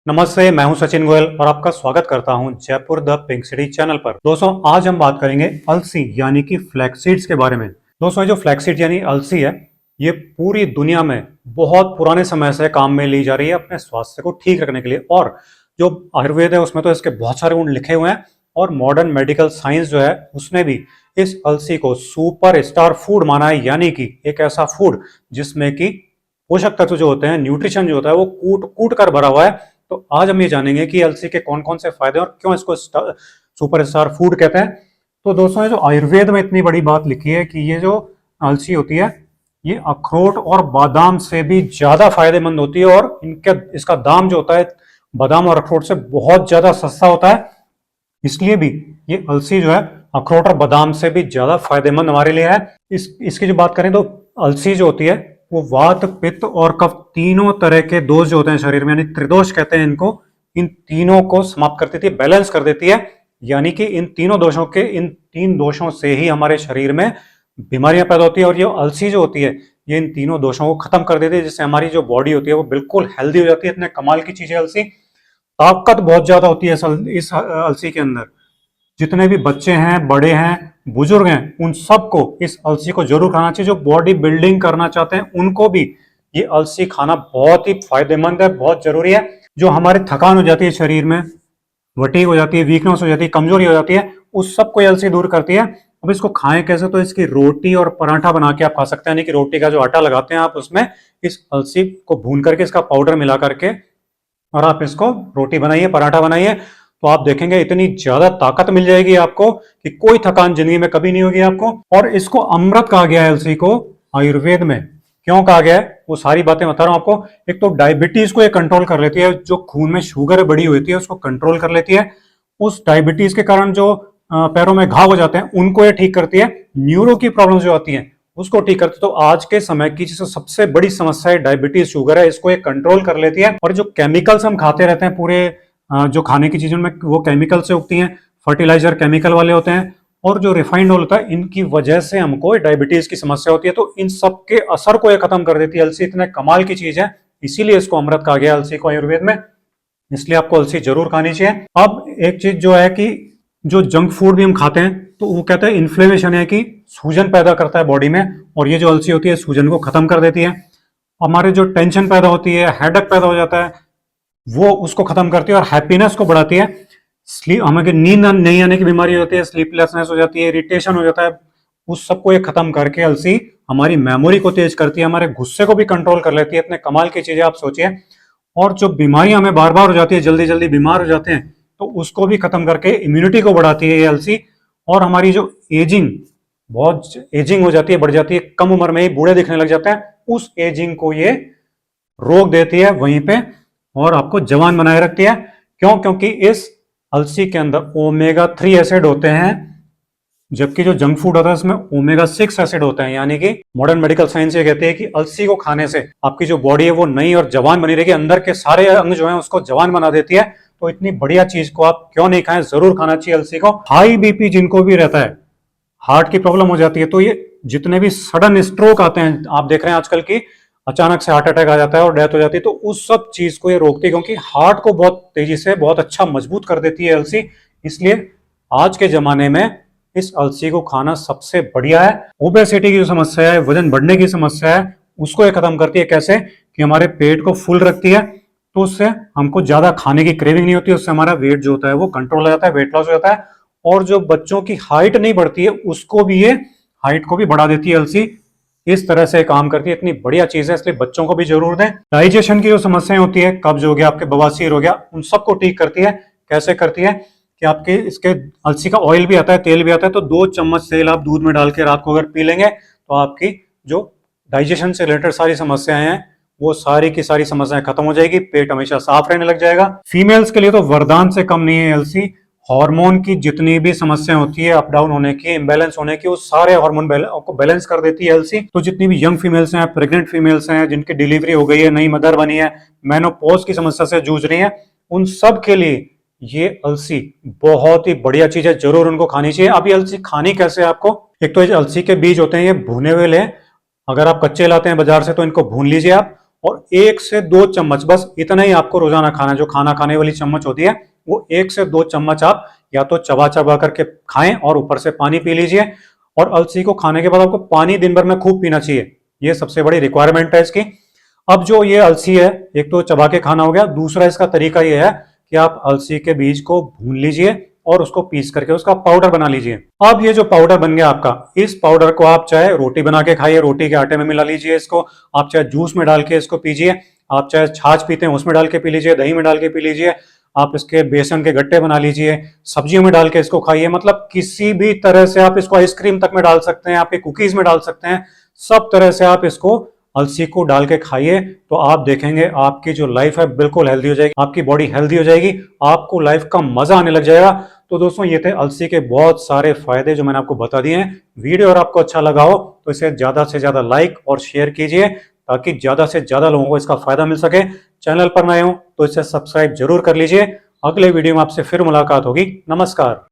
नमस्ते, मैं हूं सचिन गोयल और आपका स्वागत करता हूं Jaipur the pink city channel पर। दोस्तों, आज हम बात करेंगे अलसी यानी कि फ्लैक्स सीड्स के बारे में। दोस्तों, ये जो फ्लैक्स सीड यानी अलसी है, ये पूरी दुनिया में बहुत पुराने समय से काम में ली जा रही है अपने स्वास्थ्य को ठीक रखने के लिए। और जो आयुर्वेद है उसमें तो इसके बहुत सारे गुण लिखे हुए हैं, और मॉडर्न मेडिकल साइंस जो है उसने भी इस अलसी को सुपर स्टार फूड माना है, यानी कि एक ऐसा फूड जिसमें कि पोषक तत्व जो होते हैं, न्यूट्रिशन जो होता है वो कूट कूट कर भरा हुआ है। तो आज हम ये जानेंगे कि अलसी के कौन कौन से फायदे और क्यों इसको सुपरस्टार फूड कहते हैं। तो दोस्तों, ये जो आयुर्वेद में इतनी बड़ी बात लिखी है कि ये जो अलसी होती है ये अखरोट और बादाम से भी ज्यादा फायदेमंद होती है, और इनके इसका दाम जो होता है बादाम और अखरोट से बहुत ज्यादा सस्ता होता है। इसलिए भी ये अलसी जो है अखरोट और बादाम से भी ज्यादा फायदेमंद हमारे लिए है। इसकी जो बात करें तो अलसी जो होती है वो वात, पित्त और कफ तीनों तरह के दोष जो होते हैं शरीर में, यानी त्रिदोष कहते हैं इनको, इन तीनों को समाप्त कर देती है, बैलेंस कर देती है। यानी कि इन तीन दोषों से ही हमारे शरीर में बीमारियां पैदा होती है, और ये अलसी जो होती है ये इन तीनों दोषों को खत्म कर देती है, जिससे हमारी जो बॉडी होती है वो बिल्कुल हेल्दी हो जाती है। इतने कमाल की चीज है अलसी। ताकत बहुत ज्यादा होती है इस अलसी के अंदर। जितने भी बच्चे हैं, बड़े हैं, बुजुर्ग हैं, उन सबको इस अलसी को जरूर खाना चाहिए। जो बॉडी बिल्डिंग करना चाहते हैं उनको भी ये अलसी खाना बहुत ही फायदेमंद है, बहुत जरूरी है। जो हमारे थकान हो जाती है शरीर में, वटीग हो जाती है, वीकनेस हो जाती है, कमजोरी हो जाती है, उस सब को अलसी दूर करती है। अब इसको खाएं कैसे? तो इसकी रोटी और पराठा बना के आप खा सकते हैं। यानी कि रोटी का जो आटा लगाते हैं आप, उसमें इस अलसी को भून करके इसका पाउडर मिला करके और आप इसको रोटी बनाइए, पराठा बनाइए, तो आप देखेंगे इतनी ज्यादा ताकत मिल जाएगी आपको कि कोई थकान जिंदगी में कभी नहीं होगी आपको। और इसको अमृत कहा गया है अलसी को आयुर्वेद में। क्यों कहा गया है वो सारी बातें बता रहा हूं आपको। एक तो डायबिटीज को ये कंट्रोल कर लेती है, जो खून में शुगर बड़ी होती है उसको कंट्रोल कर लेती है। उस डायबिटीज के कारण जो पैरों में घाव हो जाते हैं उनको ये ठीक करती है। न्यूरो की प्रॉब्लम जो आती है उसको ठीक करती है। तो आज के समय की जो सबसे बड़ी समस्या है डायबिटीज, शुगर है, इसको ये कंट्रोल कर लेती है। और जो केमिकल्स हम खाते रहते हैं पूरे जो खाने की चीजों में, वो केमिकल से उगती हैं, फर्टिलाइजर केमिकल वाले होते हैं, और जो रिफाइंड ऑयल होता है, इनकी वजह से हमको डायबिटीज की समस्या होती है। तो इन सब के असर को ये खत्म कर देती है अलसी। इतने कमाल की चीज है, इसीलिए इसको अमृत कहा गया अलसी को आयुर्वेद में। इसलिए आपको अलसी जरूर खानी चाहिए। अब एक चीज जो है कि जो जंक फूड भी हम खाते हैं तो वो कहते हैं इन्फ्लेमेशन, है कि सूजन पैदा करता है बॉडी में, और ये जो अलसी होती है सूजन को खत्म कर देती है। हमारे जो टेंशन पैदा होती है, हेडेक पैदा हो जाता है, वो उसको खत्म करती है और हैप्पीनेस को बढ़ाती है। स्लीप, हमें नींद नहीं आने की बीमारी होती है, स्लीपलेसनेस हो जाती है, इरिटेशन हो जाता है, उस सबको ये खत्म करके अलसी हमारी मेमोरी को तेज करती है, हमारे गुस्से को भी कंट्रोल कर लेती है। इतने कमाल की चीजें आप सोचिए। और जो बीमारियां हमें बार बार हो जाती है, जल्दी जल्दी बीमार हो जाते हैं, तो उसको भी खत्म करके इम्यूनिटी को बढ़ाती है ये अलसी। और हमारी जो बहुत एजिंग हो जाती है, बढ़ जाती है, कम उम्र में ही बूढ़े दिखने लग जाते हैं, उस एजिंग को ये रोक देती है वहीं पे, और आपको जवान बनाए रखती है। क्यों? क्योंकि इस अलसी के अंदर ओमेगा 3 एसिड होते हैं, जबकि जो जंक फूड होता है उसमें ओमेगा 6 एसिड होते हैं। यानी कि मॉडर्न मेडिकल साइंस ये कहते हैं कि अलसी को खाने से आपकी जो बॉडी है वो नई और जवान बनी रहेगी, अंदर के सारे अंग जो है उसको जवान बना देती है। तो इतनी बढ़िया चीज को आप क्यों नहीं खाएं, जरूर खाना चाहिए अलसी को। हाई बीपी जिनको भी रहता है, हार्ट की प्रॉब्लम हो जाती है, तो ये जितने भी सडन स्ट्रोक आते हैं, आप देख रहे हैं आजकल की अचानक से हार्ट अटैक आ जाता है और डेथ हो जाती है, तो उस सब चीज को ये रोकती है, क्योंकि हार्ट को बहुत तेजी से बहुत अच्छा मजबूत कर देती है अलसी। इसलिए आज के जमाने में इस अलसी को खाना सबसे बढ़िया है। ओबेसिटी की जो समस्या है, वजन बढ़ने की समस्या है, उसको ये खत्म करती है। कैसे? कि हमारे पेट को फुल रखती है, तो उससे हमको ज्यादा खाने की क्रेविंग नहीं होती, उससे हमारा वेट जो होता है वो कंट्रोल हो जाता है, वेट लॉस हो जाता है। और जो बच्चों की हाइट नहीं बढ़ती है उसको भी ये हाइट को भी बढ़ा देती है अलसी। इस तरह से काम करती है, इतनी बढ़िया चीज है, इसलिए बच्चों को भी जरूर दें। डाइजेशन की जो समस्याएं होती है, कब्ज हो गया, आपके बवासीर हो गया, उन सबको ठीक करती है। कैसे करती है? कि आपके इसके अलसी का ऑयल भी आता है, तेल भी आता है, तो 2 चम्मच तेल आप दूध में डाल के रात को अगर पी लेंगे तो आपकी जो डाइजेशन से रिलेटेड सारी समस्याएं हैं वो सारी की सारी समस्याएं खत्म हो जाएगी, पेट हमेशा साफ रहने लग जाएगा। फीमेल्स के लिए तो वरदान से कम नहीं है अलसी। हार्मोन की जितनी भी समस्याएं होती है, अप डाउन होने की, इम्बैलेंस होने की, वो सारे हार्मोन को बैलेंस कर देती है अलसी। तो जितनी भी यंग फीमेल्स हैं, प्रेग्नेंट फीमेल्स हैं, जिनकी डिलीवरी हो गई है, नई मदर बनी है, मेनोपॉज की समस्या से जूझ रही है, उन सब के लिए ये अलसी बहुत ही बढ़िया चीज है, जरूर उनको खानी चाहिए। अब ये अलसी खानी कैसे है आपको? एक तो ये अलसी के बीज होते हैं, ये भुने हुए लें। अगर आप कच्चे लाते हैं बाजार से तो इनको भून लीजिए आप, और 1 से 2 चम्मच, बस इतना ही आपको रोजाना खाना है। जो खाना खाने वाली चम्मच होती है वो 1 से 2 चम्मच आप या तो चबा चबा करके खाएं और ऊपर से पानी पी लीजिए। और अलसी को खाने के बाद आपको पानी दिन भर में खूब पीना चाहिए, ये सबसे बड़ी रिक्वायरमेंट है इसकी। अब जो ये अलसी है, एक तो चबा के खाना हो गया, दूसरा इसका तरीका ये है कि आप अलसी के बीज को भून लीजिए और उसको पीस करके उसका पाउडर बना लीजिए। अब ये जो पाउडर बन गया आपका, इस पाउडर को आप चाहे रोटी बना के खाइए, रोटी के आटे में मिला लीजिए इसको, आप चाहे जूस में डाल के इसको पीजिए, आप चाहे छाछ पीते हैं उसमें डाल के पी लीजिए, दही में डाल के पी लीजिए, आप इसके बेसन के गट्टे बना लीजिए, सब्जियों में डाल के इसको खाइए। मतलब किसी भी तरह से आप इसको आइसक्रीम तक में डाल सकते हैं, आपके कुकीज में डाल सकते हैं, सब तरह से आप इसको अलसी को डाल के खाइए। तो आप देखेंगे आपकी जो लाइफ है बिल्कुल हेल्दी हो जाएगी, आपकी बॉडी हेल्दी हो जाएगी, आपको लाइफ का मजा आने लग जाएगा। तो दोस्तों ये थे अलसी के बहुत सारे फायदे जो मैंने आपको बता दिए हैं। वीडियो अगर आपको अच्छा लगा हो तो इसे ज्यादा से ज्यादा लाइक और शेयर कीजिए ताकि ज्यादा से ज्यादा लोगों को इसका फायदा मिल सके। चैनल पर नए हो तो इसे सब्सक्राइब जरूर कर लीजिए। अगले वीडियो में आपसे फिर मुलाकात होगी। नमस्कार।